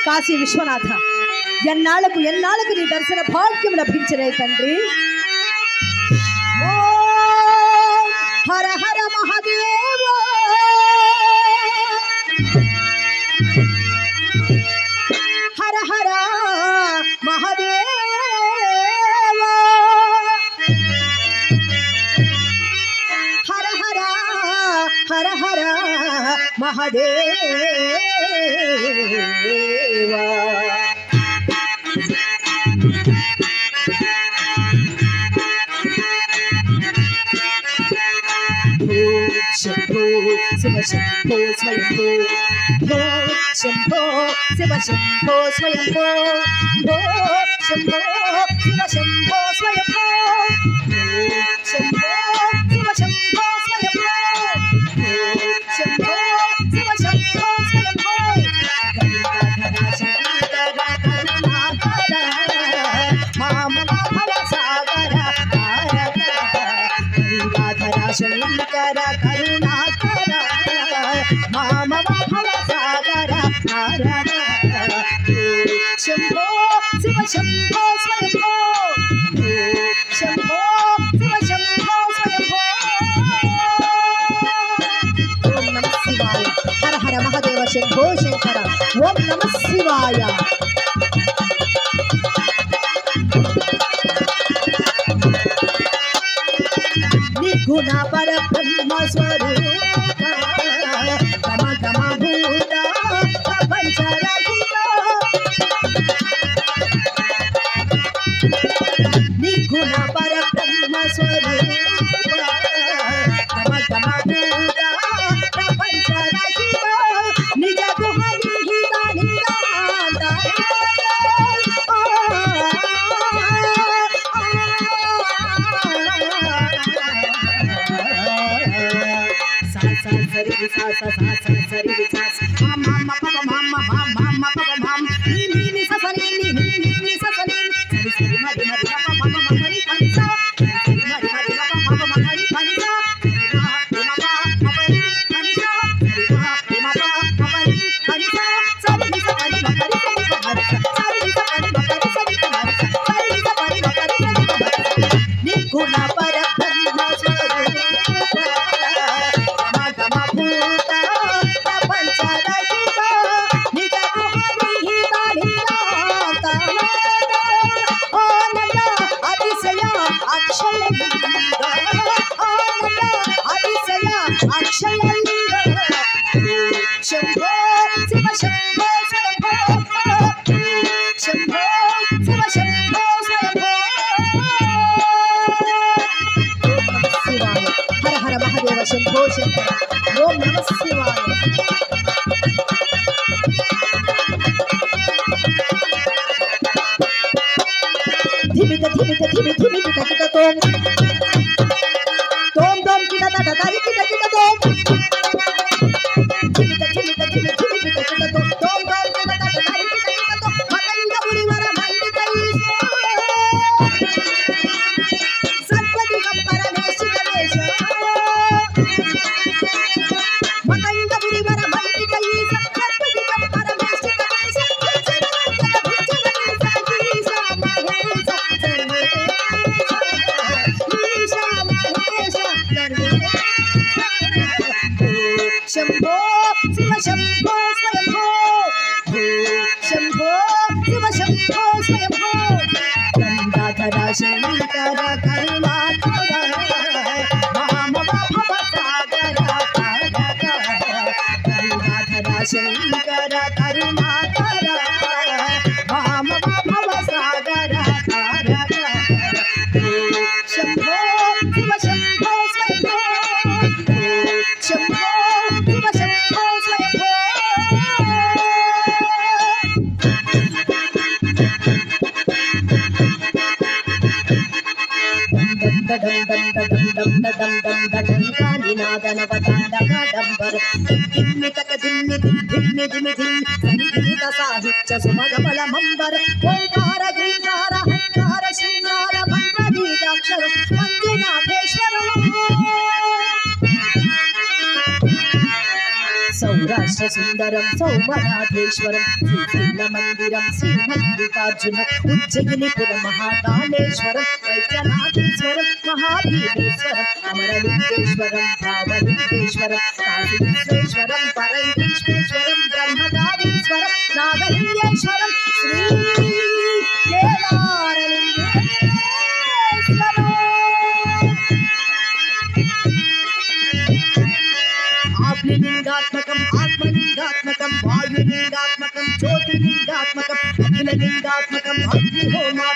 కాశీ విశ్వనాథ, ఎన్నాళ్ళకు నీ దర్శన భాగ్యం లభించలే తండ్రి. హర హర మహాదేవ, హర హర మహాదేవ, హర హర హర హర మహాదేవ. శంభో శివ శంభో స్వయంభో, భో శంభో శివ శంభో స్వయంభో, భో శంభో శివ శంభో స్వయంభో, భో శంభో శివ శంభో స్వయంభో, భో శంభో శివ శంభో స్వయంభో. గంగాధర శంకర కరుణాకర మామ భవ సాగర తారక, గంగాధర శంకర కరుణాకర మామ భవ సాగర తారక, శంభో శివ శంభో స్వయంభో, శంభో శివ శంభో స్వయంభో. ఓం నమః శివాయ. హర హర మహాదేవ శంభో శంకర. ఓం నమః శివాయ. నిర్గుణ పరబ్రహ్మ స్వరూప గమ గమ భూత ప్రపంచ రహిత, నిర్గుణ పరబ్రహ్మ స్వరూప గమ గమ భూత ప్రపంచ రహిత, నిజ గుహ నిహిత నిదాంత సరి సా సా సా సా సరి సా సా మమ్మ పప మమ్మ మమ్మ పప మమ్మ నీ నీ స స నీ నీ స స నీ సరి సరి మరి మరి పప పప మరి పని సా సరి మరి మరి పప పప మరి పని సా సరి మా పప పపరి పని సా సరి మా పప పపరి పని సా సరి ని స పని పపరి సరి పపరి సరి ని స పని పపరి సరి పపరి సరి ని స పని పపరి సరి పపరి. నిర్గుణ పరబ్రహ్మ స్వరూప శంభో శివ శంభో స్వయంభో, శంభో శివ శంభో స్వయంభో. ఓం నమః శివాయ. హర హర మహాదేవ శంభో శంకర. ఓం నమః శివాయ. ధిమిత ధిమిత ధిమి ధిమి కిట కిట తోం తోం తోం కిట తట తరి కిట కిట తోం, ధిమిత ధిమిత ధిమి ధిమి కిట కిట తోం తోం తోం కిట తట తరి కిట కిట తోం. మకండపురి వర మండిత ఈశ సత్పతి పరమేశ్వర దేశ, మకండపురి వర మండిత ఈశ సత్పతి పరమేశ్వర దేశ, శంభో శివ శంభో స్వయంభో, శంభో శివ శంభో స్వయంభో. గంగాధర శంకర కరుణాకర మామ భవ సాగర తారక, గంగాధర శంకర కరుణాకర మామ భవ సాగర తారక, శంభో శివ శంభో స్వయంభో, శంభో శివ శంభో స్వయంభో. సాహిత్య సుమగమల మంబర ఓంకార గ్రీకార హంకార శ్రీకార మంత్ర బీజాక్షరం మంజునాథేశ్వరం. सौराष्ट्र सुंदरम सौमनाथेश्वरम श्रीशैल मंदिरम श्री मल्लिकार्जुन उज्जयिनीपुरम महाकालेश्वरम वैद्यनाथेश्वरम महाभीमेश्वरम अमरलिंगेश्वरम भावलिंगेश्वरम काशीश्वेश्वरम परैश्वेश्वरम ब्रह्मगारीश्वरम नागलिंगेश्वरम श्री केदारलिंगेश्वरम आत्मलिंगात्मकं आत्मलिंगात्मकं वायुलिंगात्मकं ज्योतिलिंगात्मकं अखिललिंगात्मकं अग्निहोमा